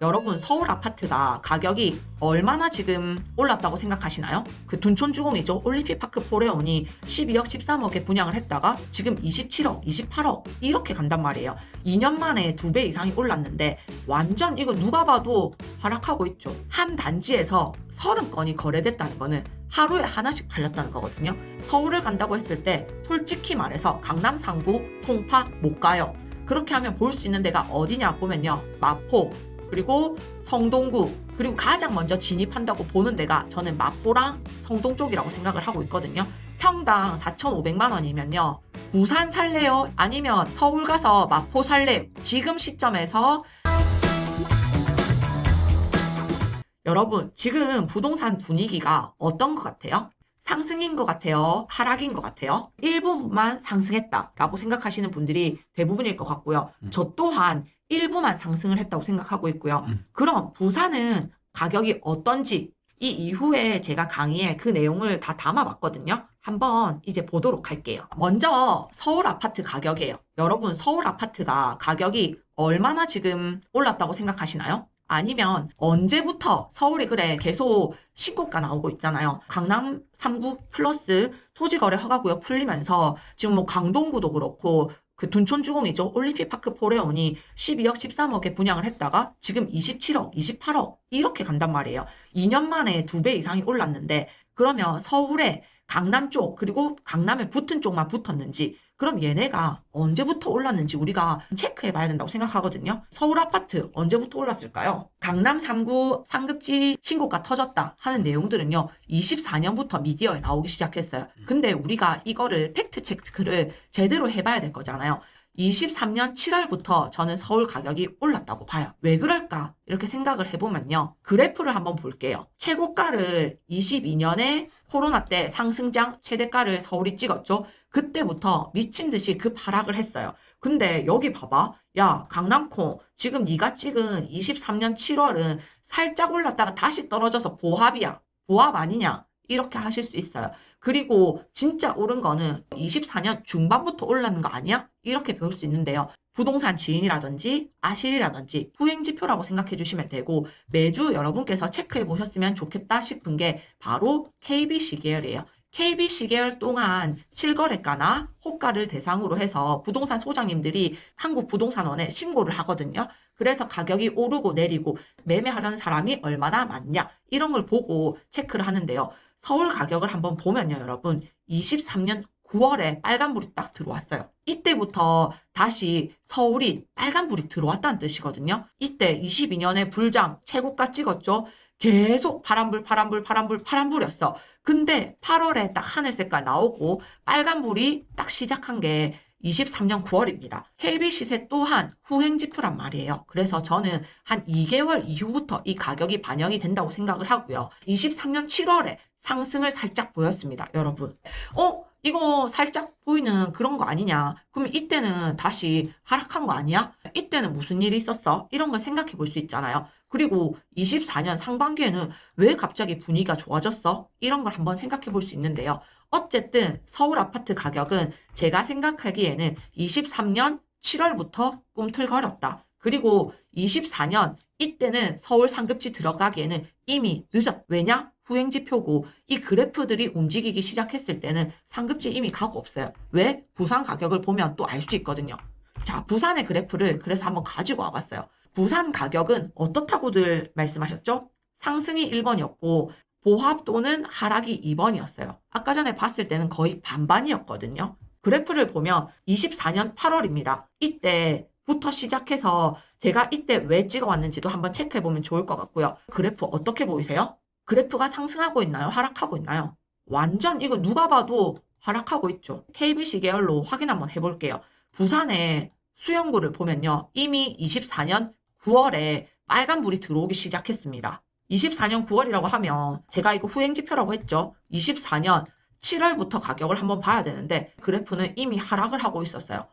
여러분 서울 아파트가 가격이 얼마나 지금 올랐다고 생각하시나요? 그 둔촌주공이죠. 올림픽파크 포레온이 12억 13억에 분양을 했다가 지금 27억 28억 이렇게 간단 말이에요. 2년 만에 2배 이상이 올랐는데 완전 이거 누가 봐도 하락하고 있죠. 한 단지에서 30건이 거래됐다는 거는 하루에 하나씩 팔렸다는 거거든요. 서울을 간다고 했을 때 솔직히 말해서 강남 상구 송파 못 가요. 그렇게 하면 볼 수 있는 데가 어디냐 보면요, 마포, 그리고 성동구, 그리고 가장 먼저 진입한다고 보는 데가 저는 마포랑 성동 쪽이라고 생각을 하고 있거든요. 평당 4,500만 원이면요, 부산 살래요? 아니면 서울 가서 마포 살래요? 지금 시점에서 여러분 지금 부동산 분위기가 어떤 것 같아요? 상승인 것 같아요? 하락인 것 같아요? 일부만 상승했다라고 생각하시는 분들이 대부분일 것 같고요. 저 또한 일부만 상승을 했다고 생각하고 있고요. 그럼 부산은 가격이 어떤지 이 이후에 제가 강의에 그 내용을 다 담아봤거든요. 한번 이제 보도록 할게요. 먼저 서울 아파트 가격이에요. 여러분 서울 아파트가 가격이 얼마나 지금 올랐다고 생각하시나요? 아니면 언제부터 서울이 그래 계속 신고가 나오고 있잖아요. 강남 3구 플러스 토지거래 허가구역 풀리면서 지금 뭐 강동구도 그렇고 그 둔촌주공이죠. 올림픽파크 포레온이 12억 13억에 분양을 했다가 지금 27억 28억 이렇게 간단 말이에요. 2년 만에 2배 이상이 올랐는데 그러면 서울에 강남 쪽 그리고 강남에 붙은 쪽만 붙었는지, 그럼 얘네가 언제부터 올랐는지 우리가 체크해 봐야 된다고 생각하거든요. 서울 아파트 언제부터 올랐을까요? 강남 3구 상급지 신고가 터졌다 하는 내용들은요 24년부터 미디어에 나오기 시작했어요. 근데 우리가 이거를 팩트 체크를 제대로 해봐야 될 거잖아요. 23년 7월부터 저는 서울 가격이 올랐다고 봐요. 왜 그럴까? 이렇게 생각을 해보면요, 그래프를 한번 볼게요. 최고가를 22년에 코로나 때 상승장 최대가를 서울이 찍었죠. 그때부터 미친 듯이 급하락을 했어요. 근데 여기 봐봐. 야, 강남콩 지금 네가 찍은 23년 7월은 살짝 올랐다가 다시 떨어져서 보합이야. 보합 아니냐? 이렇게 하실 수 있어요. 그리고 진짜 오른 거는 24년 중반부터 올랐는 거 아니야? 이렇게 배울 수 있는데요. 부동산 지인이라든지 아실이라든지 후행지표라고 생각해 주시면 되고, 매주 여러분께서 체크해 보셨으면 좋겠다 싶은 게 바로 KBC 계열이에요. KBC 계열 동안 실거래가나 호가를 대상으로 해서 부동산 소장님들이 한국부동산원에 신고를 하거든요. 그래서 가격이 오르고 내리고 매매하려는 사람이 얼마나 많냐 이런 걸 보고 체크를 하는데요. 서울 가격을 한번 보면요, 여러분 23년 9월에 빨간불이 딱 들어왔어요. 이때부터 다시 서울이 빨간불이 들어왔다는 뜻이거든요. 이때 22년에 불장 최고가 찍었죠. 계속 파란불이었어. 근데 8월에 딱 하늘 색깔 나오고 빨간불이 딱 시작한 게 23년 9월입니다. KB 시세 또한 후행지표란 말이에요. 그래서 저는 한 2개월 이후부터 이 가격이 반영이 된다고 생각을 하고요. 23년 7월에 상승을 살짝 보였습니다, 여러분. 이거 살짝 보이는 그런 거 아니냐? 그럼 이때는 다시 하락한 거 아니야? 이때는 무슨 일이 있었어? 이런 걸 생각해 볼 수 있잖아요. 그리고 24년 상반기에는 왜 갑자기 분위기가 좋아졌어? 이런 걸 한번 생각해 볼 수 있는데요. 어쨌든 서울 아파트 가격은 제가 생각하기에는 23년 7월부터 꿈틀거렸다. 그리고 24년 이때는 서울 상급지 들어가기에는 이미 늦었. 왜냐? 후행지표고 이 그래프들이 움직이기 시작했을 때는 상급지 이미 가고 없어요. 왜? 부산 가격을 보면 또 알 수 있거든요. 자, 부산의 그래프를 그래서 한번 가지고 와봤어요. 부산 가격은 어떻다고들 말씀하셨죠? 상승이 1번이었고 보합 또는 하락이 2번이었어요. 아까 전에 봤을 때는 거의 반반이었거든요. 그래프를 보면 24년 8월입니다. 이때부터 시작해서 제가 이때 왜 찍어왔는지도 한번 체크해보면 좋을 것 같고요. 그래프 어떻게 보이세요? 그래프가 상승하고 있나요? 하락하고 있나요? 완전 이거 누가 봐도 하락하고 있죠. KBC 계열로 확인 한번 해볼게요. 부산의 수영구를 보면요, 이미 24년 9월에 빨간불이 들어오기 시작했습니다. 24년 9월이라고 하면 제가 이거 후행지표라고 했죠. 24년 7월부터 가격을 한번 봐야 되는데 그래프는 이미 하락을 하고 있었어요.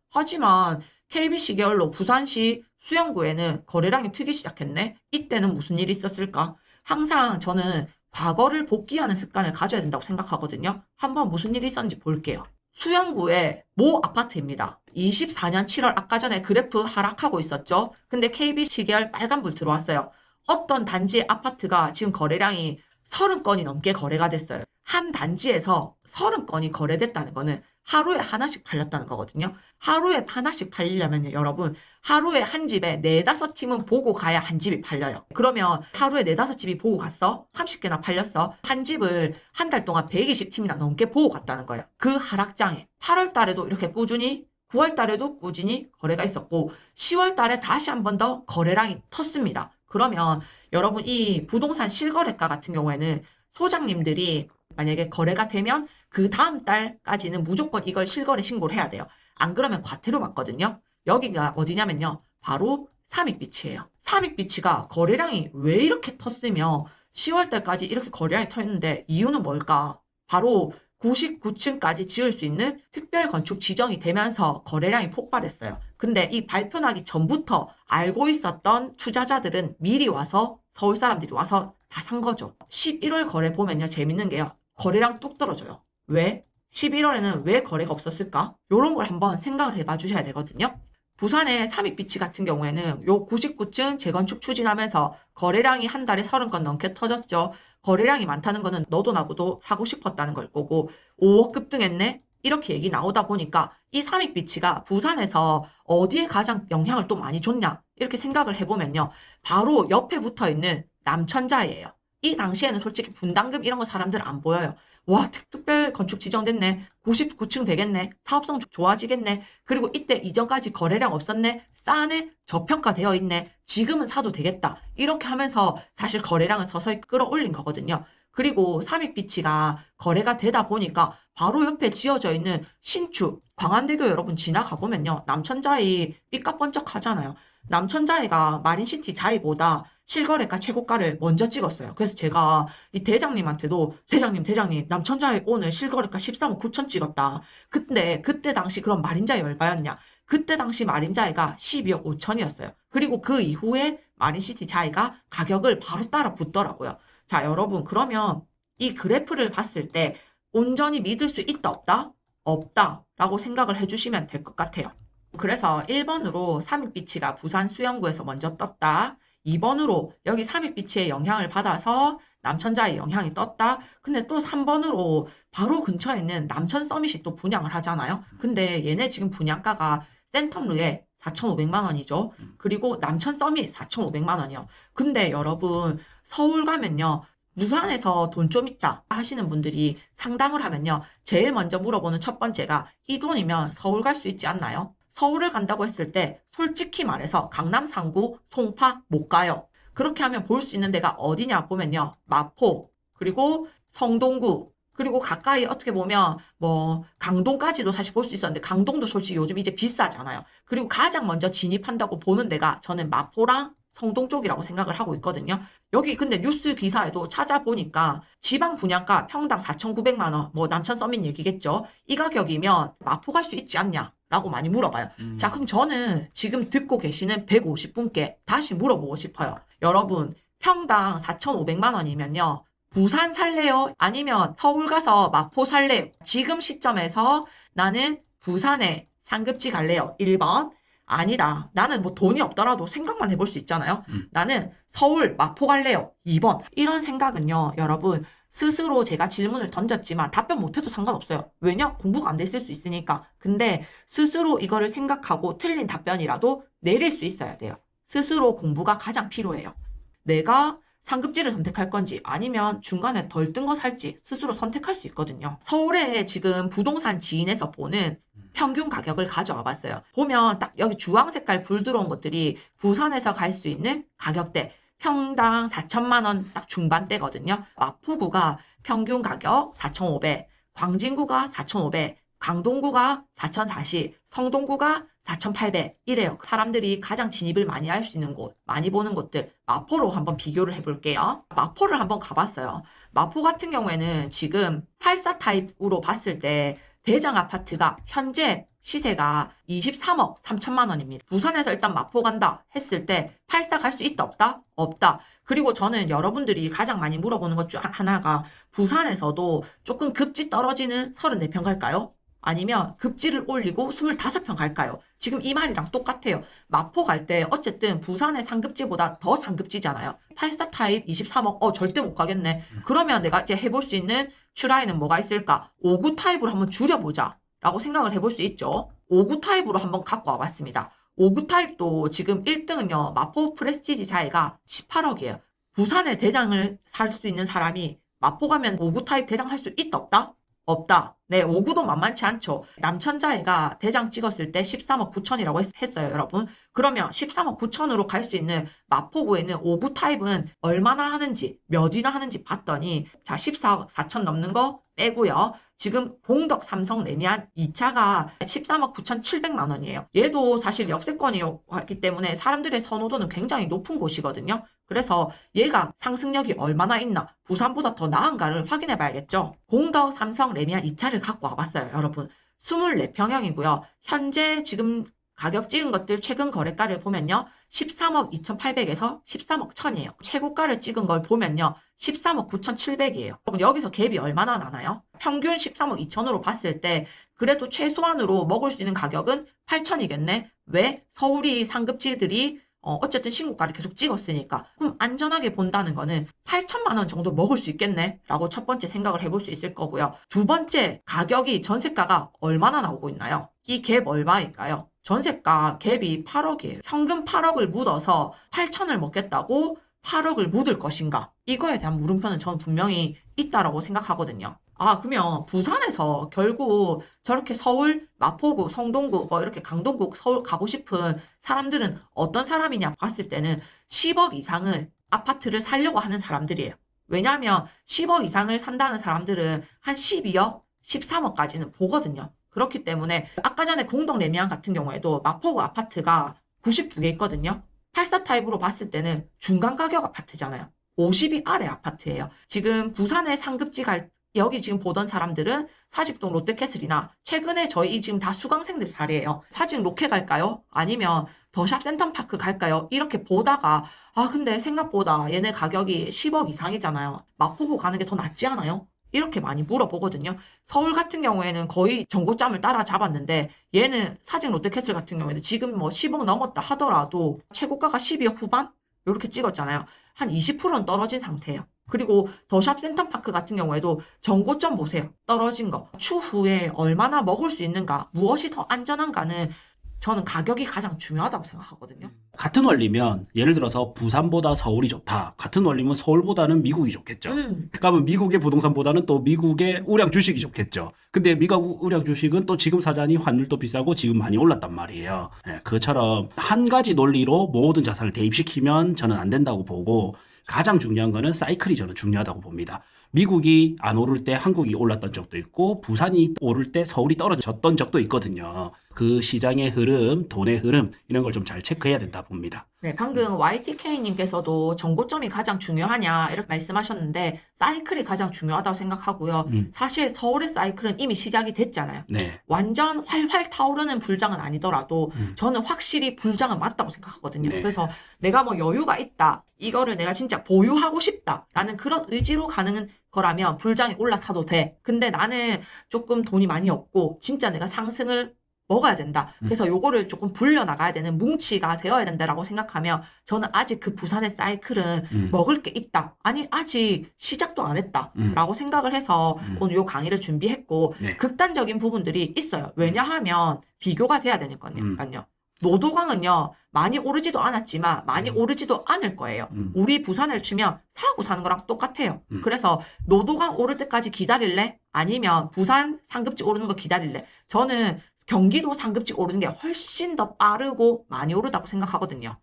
하지만 KBC 계열로 부산시 수영구에는 거래량이 트기 시작했네. 이때는 무슨 일이 있었을까? 항상 저는 과거를 복기하는 습관을 가져야 된다고 생각하거든요. 한번 무슨 일이 있었는지 볼게요. 수영구의 모 아파트입니다. 24년 7월 아까 전에 그래프 하락하고 있었죠. 근데 KB 시계열 빨간불 들어왔어요. 어떤 단지의 아파트가 지금 거래량이 30건이 넘게 거래가 됐어요. 한 단지에서 30건이 거래됐다는 거는 하루에 하나씩 팔렸다는 거거든요. 하루에 하나씩 팔리려면 여러분 하루에 한 집에 4, 5팀은 보고 가야 한 집이 팔려요. 그러면 하루에 4, 5집이 보고 갔어? 30개나 팔렸어? 한 집을 한 달 동안 120팀이나 넘게 보고 갔다는 거예요. 그 하락장에 8월 달에도 이렇게 꾸준히 9월 달에도 꾸준히 거래가 있었고 10월 달에 다시 한 번 더 거래량이 텄습니다. 그러면 여러분 이 부동산 실거래가 같은 경우에는 소장님들이 만약에 거래가 되면 그 다음 달까지는 무조건 이걸 실거래 신고를 해야 돼요. 안 그러면 과태료 맞거든요. 여기가 어디냐면요. 바로 삼익비치예요. 삼익비치가 거래량이 왜 이렇게 텄으며 10월 달까지 이렇게 거래량이 터있는데 이유는 뭘까? 바로 99층까지 지을 수 있는 특별 건축 지정이 되면서 거래량이 폭발했어요. 근데 이 발표 나기 전부터 알고 있었던 투자자들은 미리 와서 서울 사람들이 와서 다 산 거죠. 11월 거래 보면요. 재밌는 게요. 거래량 뚝 떨어져요. 왜? 11월에는 왜 거래가 없었을까? 이런 걸 한번 생각을 해봐 주셔야 되거든요. 부산의 삼익비치 같은 경우에는 요 99층 재건축 추진하면서 거래량이 한 달에 30건 넘게 터졌죠. 거래량이 많다는 거는 너도 나보도 사고 싶었다는 걸 거고 5억 급등했네? 이렇게 얘기 나오다 보니까 이 삼익비치가 부산에서 어디에 가장 영향을 또 많이 줬냐? 이렇게 생각을 해보면요. 바로 옆에 붙어있는 남천자예요. 이 당시에는 솔직히 분담금 이런 거 사람들 안 보여요. 와, 특별 건축 지정됐네. 99층 되겠네. 사업성 좋아지겠네. 그리고 이때 이전까지 거래량 없었네. 싸네. 저평가되어 있네. 지금은 사도 되겠다. 이렇게 하면서 사실 거래량을 서서히 끌어올린 거거든요. 그리고 삼익비치가 거래가 되다 보니까 바로 옆에 지어져 있는 신축, 광안대교 여러분 지나가 보면요. 남천자이 삐까번쩍 하잖아요. 남천자이가 마린시티 자이보다 실거래가 최고가를 먼저 찍었어요. 그래서 제가 이 대장님한테도 대장님 남천자이 오늘 실거래가 13억 9천 찍었다. 근데 그때 당시 그럼 마린자이 얼마였냐? 그때 당시 마린자이가 12억 5천이었어요. 그리고 그 이후에 마린시티 자이가 가격을 바로 따라 붙더라고요. 자, 여러분 그러면 이 그래프를 봤을 때 온전히 믿을 수 있다 없다? 없다라고 생각을 해주시면 될 것 같아요. 그래서 1번으로 삼익비치가 부산 수영구에서 먼저 떴다. 2번으로 여기 삼익비치의 영향을 받아서 남천자의 영향이 떴다. 근데 또 3번으로 바로 근처에 있는 남천 서밋이 또 분양을 하잖아요. 근데 얘네 지금 분양가가 센텀루에 4,500만 원이죠. 그리고 남천 서밋 4,500만 원이요. 근데 여러분 서울 가면요. 부산에서 돈 좀 있다 하시는 분들이 상담을 하면요. 제일 먼저 물어보는 첫 번째가 이 돈이면 서울 갈 수 있지 않나요? 서울을 간다고 했을 때 솔직히 말해서 강남, 상구, 송파 못 가요. 그렇게 하면 볼 수 있는 데가 어디냐 보면요. 마포, 그리고 성동구, 그리고 가까이 어떻게 보면 뭐 강동까지도 사실 볼 수 있었는데 강동도 솔직히 요즘 이제 비싸잖아요. 그리고 가장 먼저 진입한다고 보는 데가 저는 마포랑 성동 쪽이라고 생각을 하고 있거든요. 여기 근데 뉴스 기사에도 찾아보니까 지방 분양가 평당 4,900만 원, 뭐 남천 서민 얘기겠죠. 이 가격이면 마포 갈 수 있지 않냐? 라고 많이 물어봐요. 자, 그럼 저는 지금 듣고 계시는 150분께 다시 물어보고 싶어요. 여러분, 평당 4,500만 원이면요. 부산 살래요? 아니면 서울 가서 마포 살래요? 지금 시점에서 나는 부산에 상급지 갈래요. 1번. 아니다. 나는 뭐 돈이 없더라도 생각만 해볼 수 있잖아요. 나는 서울, 마포 갈래요. 2번. 이런 생각은요, 여러분, 스스로 제가 질문을 던졌지만 답변 못해도 상관없어요. 왜냐? 공부가 안 됐을 수 있으니까. 근데 스스로 이거를 생각하고 틀린 답변이라도 내릴 수 있어야 돼요. 스스로 공부가 가장 필요해요. 내가 상급지를 선택할 건지 아니면 중간에 덜 뜬 거 살지 스스로 선택할 수 있거든요. 서울에 지금 부동산 지인에서 보는 평균 가격을 가져와 봤어요. 보면 딱 여기 주황 색깔 불 들어온 것들이 부산에서 갈 수 있는 가격대. 평당 4천만 원 딱 중반대거든요. 마포구가 평균 가격 4,500, 광진구가 4,500, 강동구가 4,040, 성동구가 4,800 이래요. 사람들이 가장 진입을 많이 할 수 있는 곳, 많이 보는 곳들 마포로 한번 비교를 해볼게요. 마포를 한번 가봤어요. 마포 같은 경우에는 지금 84 타입으로 봤을 때 대장 아파트가 현재 시세가 23억 3천만 원입니다. 부산에서 일단 마포 간다 했을 때 84 갈 수 있다 없다? 없다. 그리고 저는 여러분들이 가장 많이 물어보는 것 중 하나가 부산에서도 조금 급지 떨어지는 34평 갈까요? 아니면 급지를 올리고 25평 갈까요? 지금 이 말이랑 똑같아요. 마포 갈 때 어쨌든 부산의 상급지보다 더 상급지잖아요. 84 타입 23억, 절대 못 가겠네. 그러면 내가 이제 해볼 수 있는 추라이는 뭐가 있을까? 59 타입으로 한번 줄여보자 라고 생각을 해볼 수 있죠. 59 타입으로 한번 갖고 와봤습니다. 59 타입도 지금 1등은요. 마포 프레스티지 자회가 18억이에요. 부산의 대장을 살 수 있는 사람이 마포 가면 59 타입 대장 할 수 있다 없다? 없다. 네, 59도 만만치 않죠. 남천자회가 대장 찍었을 때 13억 9천이라고 했어요, 여러분. 그러면 13억 9천으로 갈 수 있는 마포구에는 59 타입은 얼마나 하는지, 몇 위나 하는지 봤더니, 자, 14억 4천 넘는 거 빼고요. 지금 봉덕 삼성 레미안 2차가 13억 9,700만 원이에요. 얘도 사실 역세권이었기 때문에 사람들의 선호도는 굉장히 높은 곳이거든요. 그래서 얘가 상승력이 얼마나 있나, 부산보다 더 나은가를 확인해 봐야겠죠. 봉덕 삼성 레미안 2차를 갖고 와봤어요, 여러분. 24평형이고요. 현재 지금 가격 찍은 것들 최근 거래가를 보면요. 13억 2,800에서 13억 1,000이에요. 최고가를 찍은 걸 보면요. 13억 9,700이에요. 그럼 여기서 갭이 얼마나 나나요? 평균 13억 2천으로 봤을 때 그래도 최소한으로 먹을 수 있는 가격은 8천이겠네. 왜? 서울이 상급지들이 어쨌든 신고가를 계속 찍었으니까. 그럼 안전하게 본다는 거는 8천만 원 정도 먹을 수 있겠네 라고 첫 번째 생각을 해볼 수 있을 거고요. 두 번째, 가격이 전세가가 얼마나 나오고 있나요? 이 갭 얼마일까요? 전세가 갭이 8억이에요. 현금 8억을 묻어서 8천을 먹겠다고 8억을 묻을 것인가? 이거에 대한 물음표는 저는 분명히 있다라고 생각하거든요. 그러면 부산에서 결국 저렇게 서울, 마포구, 성동구, 이렇게 강동구, 서울 가고 싶은 사람들은 어떤 사람이냐 봤을 때는 10억 이상을 아파트를 사려고 하는 사람들이에요. 왜냐하면 10억 이상을 산다는 사람들은 한 12억, 13억까지는 보거든요. 그렇기 때문에 아까 전에 공동 레미안 같은 경우에도 마포구 아파트가 92개 있거든요. 84 타입으로 봤을 때는 중간 가격 아파트잖아요. 50이 아래 아파트예요. 지금 부산의 상급지가 여기 지금 보던 사람들은 사직동 롯데캐슬이나 최근에 저희 지금 다 수강생들 자리예요. 사직 로케 갈까요? 아니면 더샵 센텀파크 갈까요? 이렇게 보다가 근데 생각보다 얘네 가격이 10억 이상이잖아요. 마포구 가는 게 더 낫지 않아요? 이렇게 많이 물어보거든요. 서울 같은 경우에는 거의 정고점을 따라잡았는데 얘는 사직 롯데캐슬 같은 경우에는 지금 뭐 10억 넘었다 하더라도 최고가가 12억 후반? 이렇게 찍었잖아요. 한 20%는 떨어진 상태예요. 그리고 더샵 센텀파크 같은 경우에도 정고점 보세요. 떨어진 거. 추후에 얼마나 먹을 수 있는가, 무엇이 더 안전한가는 저는 가격이 가장 중요하다고 생각하거든요. 같은 원리면 예를 들어서 부산보다 서울이 좋다. 같은 원리면 서울보다는 미국이 좋겠죠. 그러면 미국의 부동산보다는 또 미국의 우량 주식이 좋겠죠. 근데 미국 우량 주식은 또 지금 사자니 환율도 비싸고 지금 많이 올랐단 말이에요. 그처럼 한 가지 논리로 모든 자산을 대입시키면 저는 안 된다고 보고, 가장 중요한 거는 사이클이 저는 중요하다고 봅니다. 미국이 안 오를 때 한국이 올랐던 적도 있고 부산이 오를 때 서울이 떨어졌던 적도 있거든요. 그 시장의 흐름, 돈의 흐름 이런 걸 좀 잘 체크해야 된다 봅니다. 네, 방금 YTK님께서도 정고점이 가장 중요하냐 이렇게 말씀하셨는데 사이클이 가장 중요하다고 생각하고요. 사실 서울의 사이클은 이미 시작이 됐잖아요. 네. 완전 활활 타오르는 불장은 아니더라도 저는 확실히 불장은 맞다고 생각하거든요. 네. 그래서 내가 뭐 여유가 있다, 이거를 내가 진짜 보유하고 싶다라는 그런 의지로 가는 거라면 불장이 올라타도 돼. 근데 나는 조금 돈이 많이 없고 진짜 내가 상승을 먹어야 된다. 그래서 요거를 조금 불려나가야 되는 뭉치가 되어야 된다라고 생각하면 저는 아직 그 부산의 사이클은 먹을 게 있다. 아니 아직 시작도 안 했다라고 생각을 해서 오늘 요 강의를 준비했고 네. 극단적인 부분들이 있어요. 왜냐하면 비교가 돼야 되니까요. 노도강은요 많이 오르지도 않았지만 많이 오르지도 않을 거예요. 우리 부산을 치면 사고 사는 거랑 똑같아요. 그래서 노도강 오를 때까지 기다릴래? 아니면 부산 상급지 오르는 거 기다릴래? 저는 경기도 상급지 오르는 게 훨씬 더 빠르고 많이 오르다고 생각하거든요.